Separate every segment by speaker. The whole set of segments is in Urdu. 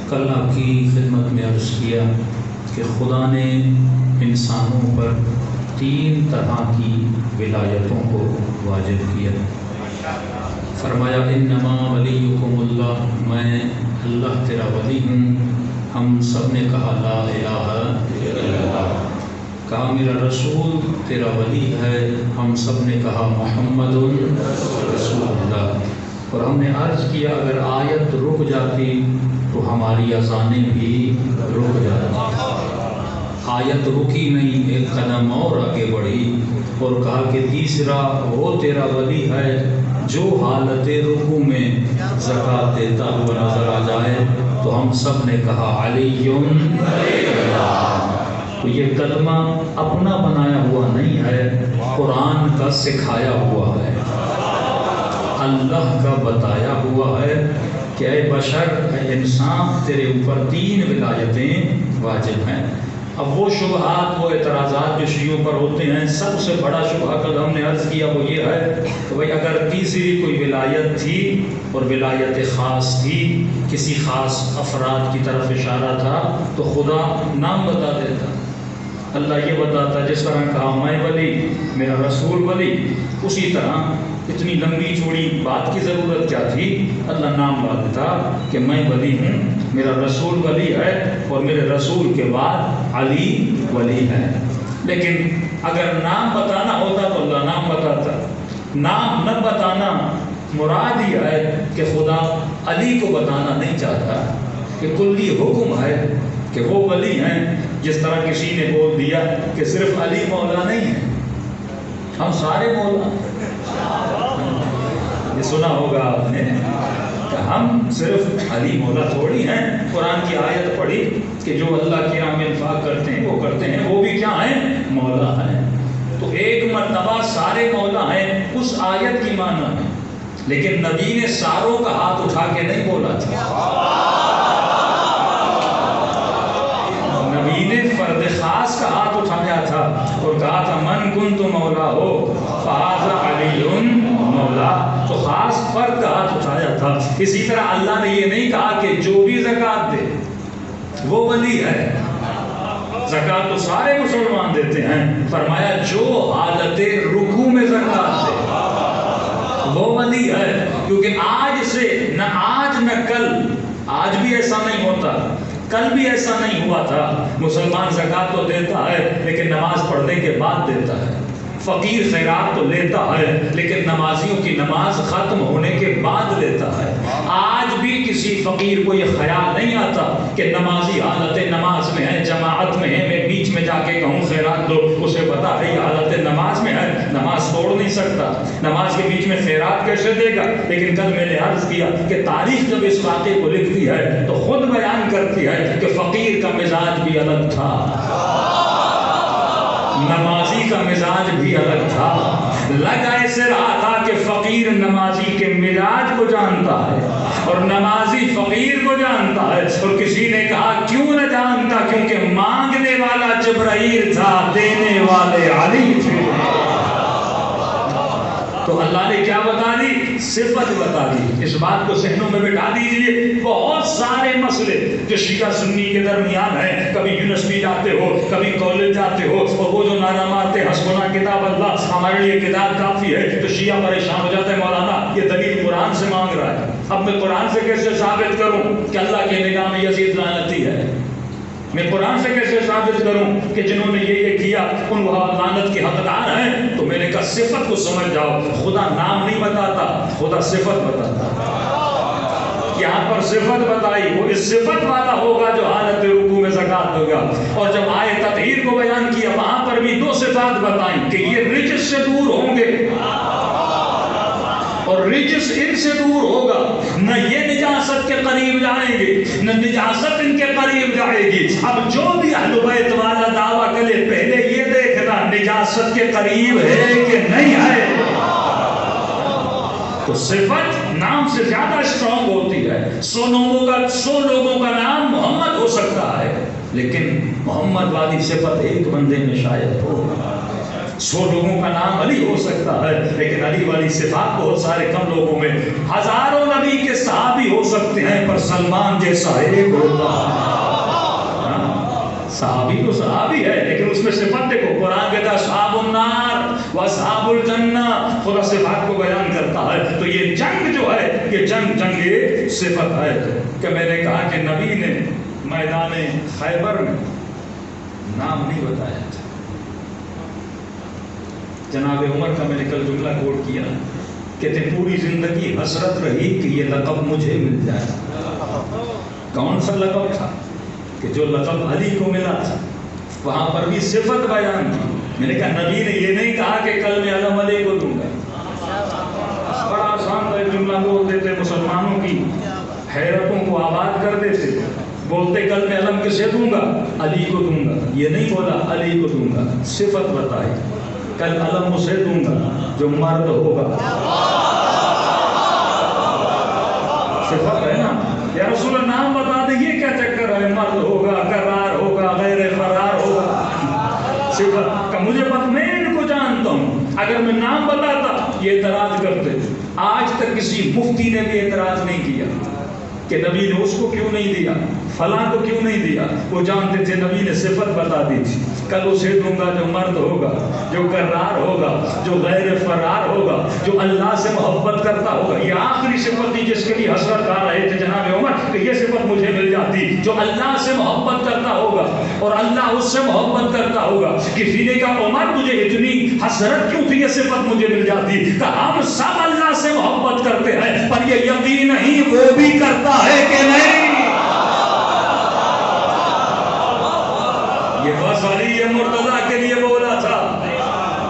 Speaker 1: کل آپ کی خدمت میں عرض کیا کہ خدا نے انسانوں پر 3 طرح کی ولایتوں کو واجب کیا۔ فرمایا انما ولیکم اللہ، میں اللہ تیرا ولی ہوں۔ ہم سب نے کہا لا الہ الا اللہ۔ کہا میرا رسول تیرا ولی ہے، ہم سب نے کہا محمد رسول اللہ۔ اور ہم نے عرض کیا اگر آیت رک جاتی تو ہماری اذانیں بھی رک جاتی۔ آیت رکی نہیں، ایک قدم اور آگے بڑھی اور کہا کہ تیسرا وہ تیرا ولی ہے جو حالت رکوع میں زکوٰۃ دیتا ہوا نظر آ جائے۔ تو ہم سب نے کہا علی اللہ۔ تو یہ کلمہ اپنا بنایا ہوا نہیں ہے، قرآن کا سکھایا ہوا ہے، اللہ کا بتایا ہوا ہے کہ اے بشر، اے انسان، تیرے اوپر 3 ولایتیں واجب ہیں۔ اب وہ شبہات، وہ اعتراضات جو شیعوں پر ہوتے ہیں، سب سے بڑا شبہ کل ہم نے عرض کیا وہ یہ ہے کہ بھئی اگر تیسری کوئی ولایت تھی اور ولایت خاص تھی، کسی خاص افراد کی طرف اشارہ تھا، تو خدا نام بتا دیتا۔ اللہ یہ بتاتا جس طرح کہا میں ولی، میرا رسول ولی، اسی طرح اتنی لمبی چوڑی بات کی ضرورت کیا تھی؟ اللہ نام لا دیتا کہ میں ولی ہوں، میرا رسول ولی ہے اور میرے رسول کے بعد علی ولی ہے۔ لیکن اگر نام بتانا ہوتا تو اللہ نام بتاتا۔ نام نہ بتانا مراد یہ ہے کہ خدا علی کو بتانا نہیں چاہتا، کہ کلی حکم ہے کہ وہ ولی ہیں۔ جس طرح کسی نے بول دیا کہ صرف علی مولا نہیں ہے، ہم سارے مولا ہیں۔ یہ سنا ہوگا آپ نے کہ ہم صرف علی مولا تھوڑی ہیں۔ قرآن کی آیت پڑھی کہ جو اللہ کی راہ میں انفاق کرتے ہیں وہ بھی کیا ہیں؟ مولا ہیں۔ تو ایک مرتبہ سارے مولا ہیں، اس آیت کی معنی ہے، لیکن نبی نے ساروں کا ہاتھ اٹھا کے نہیں بولا تھا۔ نبی نے فرد خاص کا ہاتھ اٹھایا تھا اور کہا تھا من کنت مولا ہو فہذا علی مولا۔ تو خاص فرد کا ہاتھ اٹھایا تھا۔ اسی طرح اللہ نے یہ نہیں کہا کہ جو بھی زکوٰۃ دے وہ ولی ہے۔ زکوٰۃ تو سارے مسلمان دیتے ہیں، فرمایا جو حالت رکوع میں زکوٰۃ دے وہ ولی ہے۔ کیونکہ آج سے نہ آج نہ کل، آج بھی ایسا نہیں ہوتا، کل بھی ایسا نہیں ہوا تھا۔ مسلمان زکوٰۃ تو دیتا ہے لیکن نماز پڑھنے کے بعد دیتا ہے، فقیر خیرات تو لیتا ہے لیکن نمازیوں کی نماز ختم ہونے کے بعد لیتا ہے۔ آج بھی کسی فقیر کو یہ خیال نہیں آتا کہ نمازی حالت نماز میں ہے، جماعت میں ہے، میں بیچ میں جا کے کہوں خیرات دو، اسے پتا ہے یہ حالت نماز میں ہے، نماز توڑ نہیں سکتا، نماز کے بیچ میں خیرات کیسے دے گا؟ لیکن کل میں نے عرض کیا کہ تاریخ جب اس واقعے کو لکھتی ہے تو خود بیان کرتی ہے کہ فقیر کا مزاج بھی الگ تھا، نمازی کا مزاج بھی الگ تھا۔ لگ ایسے رہا تھا کہ فقیر نمازی کے مزاج کو جانتا ہے اور نمازی فقیر کو جانتا ہے۔ اور کسی نے کہا کیوں نہ جانتا؟ کیونکہ مانگنے والا جبرائیل تھا، دینے والے علی تھے۔ تو اللہ نے کیا بتا دی؟ صفت بتا دی۔ اس بات کو ذہنوں میں بٹھا دیجئے۔ بہت سارے مسئلے جو شیعہ سنی کے درمیان ہیں، کبھی یونیورسٹی جاتے ہو، کبھی کالج جاتے ہو، اور وہ جو نعرہ مارتے حسبنا کتاب اللہ، ہمارے لیے کتاب کافی ہے، تو شیعہ پریشان ہو جاتا ہے مولانا یہ دلیل قرآن سے مانگ رہا ہے، اب میں قرآن سے کیسے ثابت کروں کہ اللہ کے نگاہ میں یزید لعنتی ہے؟ میں قرآن سے کیسے ثابت کروں کہ جنہوں نے یہ کیا ان وہ لعنت کے حقدار ہیں؟ تو میں نے کہا صفت کو سمجھ جاؤ، خدا نام نہیں بتاتا، خدا صفت بتاتا۔ یہاں پر صفت بتائی، وہ اس صفت والا ہوگا جو حالت رکوع میں زکوٰۃ دے گا۔ اور جب آئے تطہیر کو بیان کیا وہاں پر بھی 2 صفات بتائیں کہ یہ رجس سے دور ہوں گے اور رجس ان سے دور ہوگا، نہ یہ نجاست کے قریب جائیں گے نہ نجاست ان کے قریب جائے گی۔ اب جو بھی اہل بیت والا دعویٰ کرے پہلے یہ دیکھنا نجاست کے قریب ہے کہ نہیں ہے۔ تو صفت نام سے زیادہ اسٹرانگ ہوتی ہے۔ 100 لوگوں کا نام محمد ہو سکتا ہے لیکن محمد والی صفت ایک بندے میں شاید ہو۔ 100 لوگوں کا نام علی ہو سکتا ہے لیکن علی والی صفات بہت سارے کم لوگوں میں۔ ہزاروں نبی کے صحابی ہو سکتے سلمان جیسا ایک ہوتا ہے۔ صحابی تو صحابی ہے، لیکن اس میں صفت دیکھو، قرآن کہتا ہے اصحاب النار و اصحاب الجنہ، خدا صفات کو بیان کرتا ہے۔ تو یہ جنگ جو ہے یہ جنگ صفت ہے کہ میں نے کہا کہ نبی نے میدان خیبر میں نام نہیں بتایا تھا۔ جناب عمر کا میں نے کل جملہ کوٹ کیا، کہتے پوری زندگی حسرت رہی کہ یہ لقب مجھے مل جائے۔ کون سا لقب تھا؟ کہ جو لقب علی کو ملا تھا، وہاں پر بھی صفت بیان کی۔ میں نے کہا نبی نے یہ نہیں کہا کہ کل میں علم علی کو دوں گا۔ بڑا آسان تھا، جملہ بول دیتے، مسلمانوں کی حیرتوں کو آباد کر دیتے، بولتے کل میں علم کسے دوں گا؟ علی کو دوں گا۔ یہ نہیں بولا علی کو دوں گا، صفت بتائی، کل علم اسے دوں گا جو مرد ہوگا۔ صفت ہے نا، یا رسول اللہ نام بتا دیں، یہ کیا چکر ہے؟ مرد ہوگا، قرار ہوگا، غیر قرار ہوگا۔ صفت کا مجھے پتہ، میں ان کو جانتا ہوں، اگر میں نام بتاتا یہ اعتراض کرتے۔ آج تک کسی مفتی نے بھی اعتراض نہیں کیا کہ نبی نے اس کو کیوں نہیں دیا، فلاں کو کیوں نہیں دیا۔ وہ جانتے تھے نبی نے صفت بتا دی تھی، کل اسے دوں گا جو مرد ہوگا، جو قرار ہوگا، جو غیر فرار ہوگا، جو اللہ سے محبت کرتا ہوگا۔ یہ آخری صفت تھی جس کے لیے حسرت کھا رہے تھے جناب عمر کہ یہ صفت مجھے مل جاتی، جو اللہ سے محبت کرتا ہوگا اور اللہ اس سے محبت کرتا ہوگا۔ کسی نے کہا عمر مجھے اتنی حسرت کیوں تھی، یہ صفت مجھے مل جاتی؟ کہ ہم سب اللہ سے محبت کرتے ہیں، پر یہ یقین نہیں وہ بھی کرتا ہے کہ نہیں۔ یہ بس علی مرتضیٰ کے لیے بولا تھا،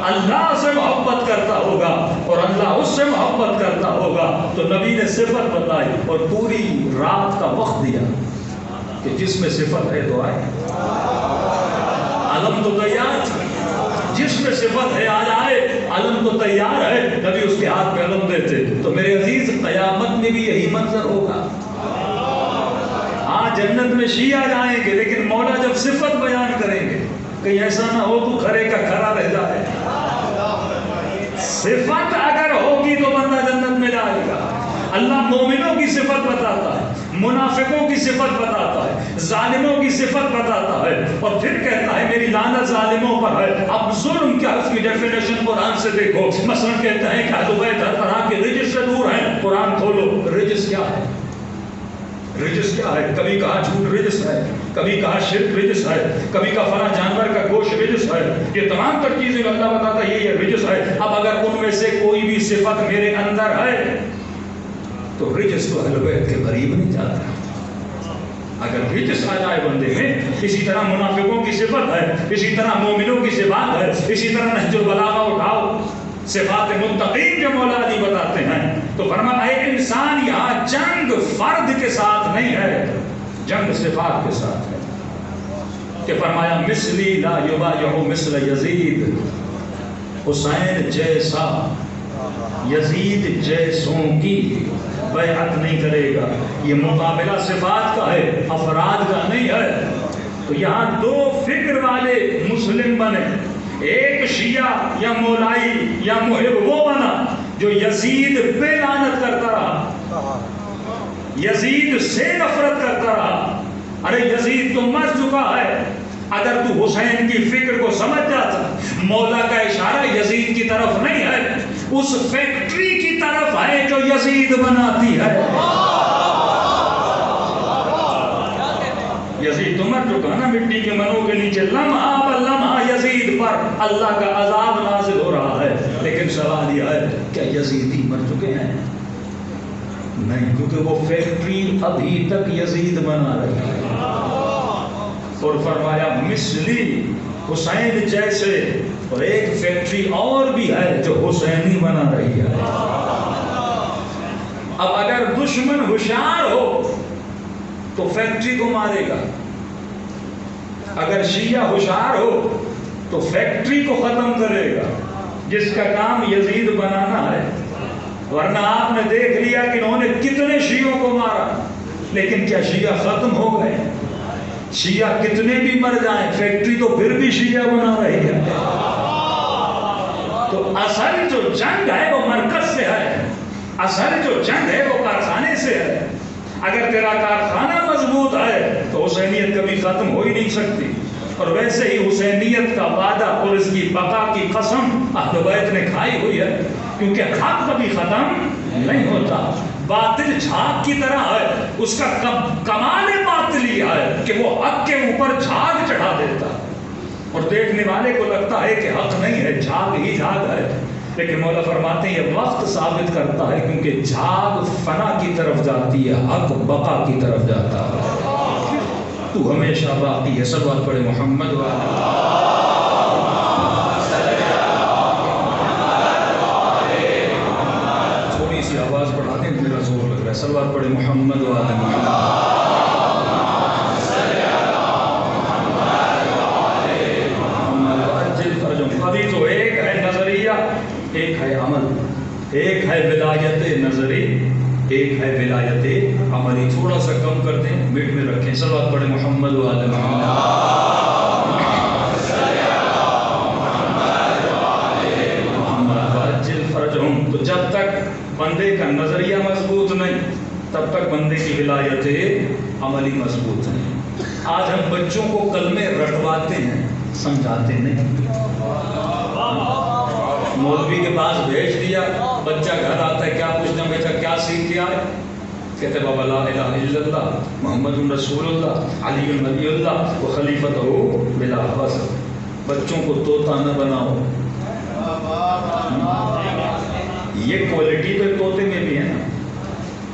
Speaker 1: اللہ سے محبت کرتا ہوگا اور اللہ اس سے محبت کرتا ہوگا۔ تو نبی نے صفت بتائی اور پوری رات کا وقت دیا کہ جس میں صفت ہے تو آئے۔ علم تو تیار تھا، جس میں صفت ہے آج آئے۔ علم تو تیار ہے، نبی اس کے ہاتھ پہ علم دیتے۔ تو میرے عزیز قیامت میں بھی یہی منظر ہوگا۔ ہاں جنت میں شیعہ جائیں گے، لیکن مولا جب صفت بیان کریں گے کہیں ایسا نہ ہو تو کھرے کا کھرا رہ جائے۔ صفت اگر ہوگی تو بندہ جنت میں جائے گا۔ اللہ مومنوں کی صفت بتاتا ہے، منافقوں کی صفت بتاتا ہے، ظالموں کی صفت بتاتا ہے، اور پھر کہتا ہے میری لعنت ظالموں پر ہے۔ اب ظلم کیا، اس کی ڈیفینیشن قرآن سے دیکھو۔ مثلا کہتے ہیں کہ اہل بیت ہر طرح کے رجس سے دور ہیں، قرآن کھولو، رجس کیا ہے؟ رجس کیا ہے؟ کبھی کہا جھوٹ رجس ہے، کبھی کہا شرک رجس ہے، کبھی کہا فلاں جانور کا گوشت رجس ہے۔ یہ تمام تر چیزیں اللہ بتاتا ہے یہ رجس ہے۔ اب اگر ان میں سے کوئی بھی صفت میرے اندر ہے تو رجس تو اہل بیت کے قریب نہیں جاتا۔ اگر رجس آ جائے بندے میں، اسی طرح منافقوں کی صفت ہے، اسی طرح مومنوں کی صفات ہے، اسی طرح نہج البلاغہ اٹھاؤ، صفات متقین جو مولا علی بتاتے ہیں۔ تو فرمایا اے انسان، یہاں جنگ فرد کے ساتھ نہیں ہے، جنگ صفات کے ساتھ ہے۔ کہ فرمایا مثلی لا یبایع مثل یزید، حسین جیسا یزید جیسوں کی بیعت نہیں کرے گا۔ یہ مقابلہ صفات کا ہے، افراد کا نہیں ہے۔ تو یہاں دو فکر والے مسلم بنے، ایک شیعہ یا مولائی یا محب وہ بنا جو یزید پہ لعنت کرتا رہا، یزید سے نفرت کرتا رہا۔ ارے یزید تو مر چکا ہے، اگر تو حسین کی فکر کو سمجھ جاتا، مولا کا اشارہ یزید کی طرف نہیں ہے، اس فیکٹری کی طرف ہے جو یزید بناتی ہے۔ یزید تو مر چکا نا، مٹی کے منوں کے نیچے لمحہ بلمحہ یزید پر اللہ کا عذاب نازل ہو رہا ہے۔ لیکن سوال یہ ہے کیا یزیدی مر چکے ہیں؟ نہیں، کیونکہ وہ فیکٹری ابھی تک یزید بنا رہی ہے۔ اور فرمایا مثلی، حسین جیسے، اور ایک فیکٹری اور بھی ہے جو حسینی بنا رہی ہے۔ اب اگر دشمن ہوشیار ہو تو فیکٹری کو مارے گا، اگر شیعہ ہوشیار ہو تو فیکٹری کو ختم کرے گا جس کا کام یزید بنانا ہے۔ ورنہ آپ نے دیکھ لیا کہ انہوں نے کتنے شیعوں کو مارا، لیکن کیا شیعہ ختم ہو گئے؟ شیعہ کتنے بھی مر جائیں، فیکٹری تو پھر بھی شیعہ بنا رہی ہے۔ تو اصل جو جنگ ہے وہ مرکز سے ہے، اصل جو جنگ ہے وہ کارخانے سے ہے، اگر تیرا کارخانہ مضبوط ہے تو حسینیت کبھی ختم ہو ہی نہیں سکتی. اور ویسے ہی حسینیت کا وعدہ اور اس کی بقا کی قسم اہل بیت نے کھائی ہوئی ہے، کیونکہ حق کبھی ختم نہیں ہوتا. باطل جھاگ کی طرح ہے، اس کا کمال باطلی ہے کہ وہ حق کے اوپر جھاگ چڑھا دیتا اور دیکھنے والے کو لگتا ہے کہ حق نہیں ہے، جھاگ ہی جھاگ ہے. لیکن مولا فرماتے ہیں یہ وقت ثابت کرتا ہے، کیونکہ جھاگ فنا کی طرف جاتی ہے، حق بقا کی طرف جاتا ہے. تو ہمیشہ باقی ہے. صلوات پڑھے محمد تھوڑی سی آواز بڑھا دیں، میرا زور لگ رہا ہے. صلوات پڑھے محمد ابھی تو ایک ہے نظریہ، ایک ہے عمل، ایک ہے ولایت نظری، ایک ہے ولایت عملی. تھوڑا سا کم کرتے ہیں، مٹ میں رکھیں. صلوات پڑھے محمد تو جب تک بندے کا نظریہ مضبوط نہیں تب تک بندے کی ولایت عملی مضبوط نہیں. آج ہم بچوں کو کلمے رٹواتے ہیں، سمجھاتے نہیں. مولوی کے پاس بھیج دیا، بچہ گھر آتا ہے، کیا پوچھنا بیٹا کیا سیکھ کے آئے؟ کہتے بابا لا الہ الا اللہ محمد رسول اللہ علی ولی اللہ و خلیفتہ بلا حسن. بچوں کو طوطا نہ بناؤ. یہ کوالٹی تو طوطے میں بھی ہے نا.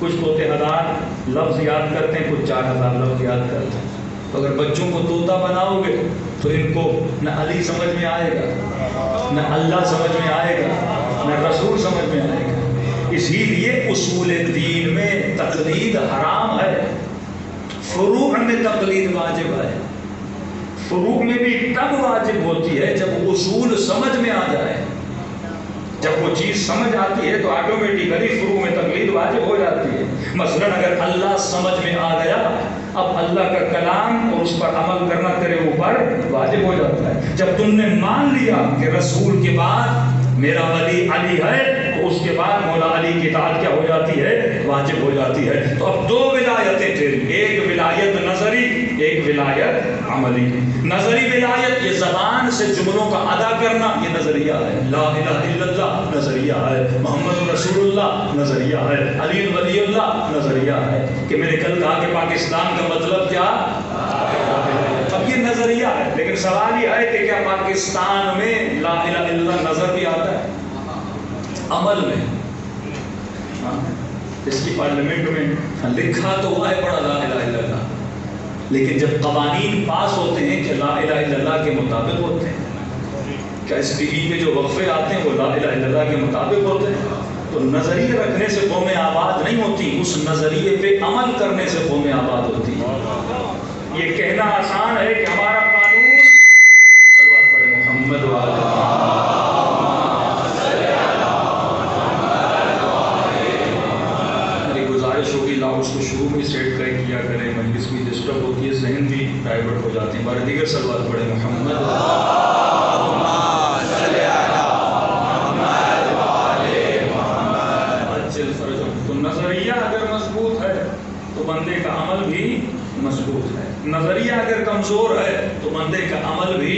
Speaker 1: کچھ طوطے 1000 لفظ یاد کرتے ہیں، کچھ 4000 لفظ یاد کرتے ہیں. تو اگر بچوں کو طوطا بناؤ گے تو ان کو نہ علی سمجھ میں آئے گا، نہ اللہ سمجھ میں آئے گا، نہ رسول سمجھ میں آئے گا. اسی لیے اصول دین میں تقلید حرام ہے، فروع میں تقلید واجب ہے. فروع میں بھی تب واجب ہوتی ہے جب اصول سمجھ میں آ جائے. جب وہ چیز سمجھ آتی ہے تو آٹومیٹیکلی فروع میں تقلید واجب ہو جاتی ہے. مثلا اگر اللہ سمجھ میں آ گیا، اب اللہ کا کلام اور اس پر عمل کرنا تیرے اوپر واجب ہو جاتا ہے. جب تم نے مان لیا کہ رسول کے بعد میرا ولی علی ہے تو اس کے بعد مولا علی کی اطاعت کیا ہو جاتی ہے؟ واجب ہو جاتی ہے. تو اب 2 ولایتیں تیری، ایک ولایت نظری، ایک ولایت عملی. نظری ولایت یہ زبان سے جملوں کا ادا کرنا، یہ نظریہ ہے. لا الہ الا اللہ نظریہ ہے، محمد رسول اللہ نظریہ ہے، علی ولی اللہ نظریہ ہے. کہ میں نے کل کہا کہ پاکستان کا مطلب کیا؟ اب یہ نظریہ ہے. لیکن سوال یہ ہے کہ کیا پاکستان میں لا الہ الا اللہ نظر بھی آتا ہے؟ عمل میں اس کی پارلیمنٹ میں لکھا تو ہوا ہے بڑا لا الہ الا اللہ، لیکن جب قوانین پاس ہوتے ہیں کہ لا الہ الا اللہ کے مطابق ہوتے ہیں، کیا اس ٹی وی پہ جو وقفے آتے ہیں وہ لا الہ الا اللہ کے مطابق ہوتے ہیں؟ تو نظریے رکھنے سے قومیں آباد نہیں ہوتی، اس نظریے پہ عمل کرنے سے قومیں آباد ہوتی ہیں. یہ کہنا آسان ہے کہ ہمارا قانون، صلوات پڑھے محمد میری گزارش ہوگی لاؤ اس کو شروع میں سیٹ کیا کریں، مجلس بھی ڈسٹرب ہوتی ہے، ذہن بھی ڈائیورٹ ہو جاتے ہیں. بارے دیگر صلوات پڑھے محمد. تو نظریہ اگر مضبوط ہے تو بندے کا عمل بھی مضبوط ہے. نظریہ اگر کمزور ہے تو بندے کا عمل بھی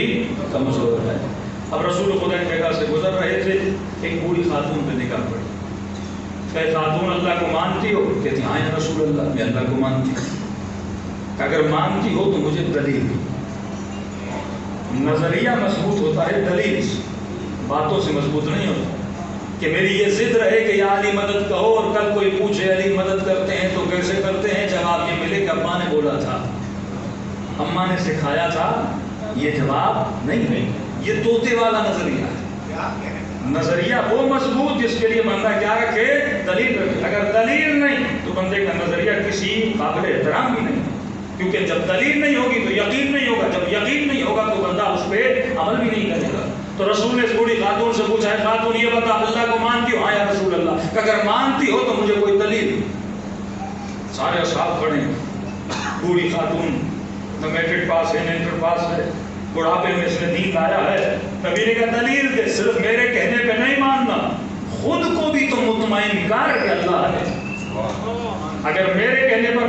Speaker 1: کمزور ہے. اب رسول خدا کی جگہ سے گزر رہے تھے، ایک بوڑھی خاتون پہ نگاہ پڑی. کہ خاتون اللہ کو مانتی ہو؟ کہتی ہاں یا رسول اللہ میں اللہ کو مانتی ہوں. اگر مانتی ہو تو مجھے دلیل. نظریہ مضبوط ہوتا ہے دلیل سے، باتوں سے مضبوط نہیں ہوتا. کہ میری یہ ضد رہے کہ یا علی مدد کہو اور کل کوئی پوچھے علی مدد کرتے ہیں تو کیسے کرتے ہیں، جواب یہ ملے کہ اماں نے بولا تھا، اماں نے سکھایا تھا. یہ جواب نہیں ہے، یہ طوطے والا نظریہ ہے. نظریہ وہ مضبوط جس کے لیے بندہ کیا رکھے؟ دلیل رکھے. اگر دلیل نہیں تو بندے کا نظریہ کسی قابل احترام بھی نہیں، کیونکہ جب دلیل نہیں ہوگی تو یقین نہیں ہوگا، جب یقین نہیں ہوگا تو بندہ اس پہ عمل بھی نہیں کرے گا. تو رسول نے اس بوڑھی خاتون سے پوچھا ہے خاتون یہ بتا اللہ کو مانتی ہو؟ ہاں یا رسول اللہ. کہ اگر مانتی ہو تو مجھے کوئی دلیل. سارے اصحاب کھڑے ہیں. بوڑھی خاتون نہ میٹرک پاس ہے نہ انٹر پاس ہے، بڑھاپے میں اس نے دین لایا ہے. نبی نے کہا دلیل دے، صرف میرے کہنے پہ نہیں ماننا، خود کو بھی تو مطمئن کر کہ اللہ ہے. اگر میرے کہنے پر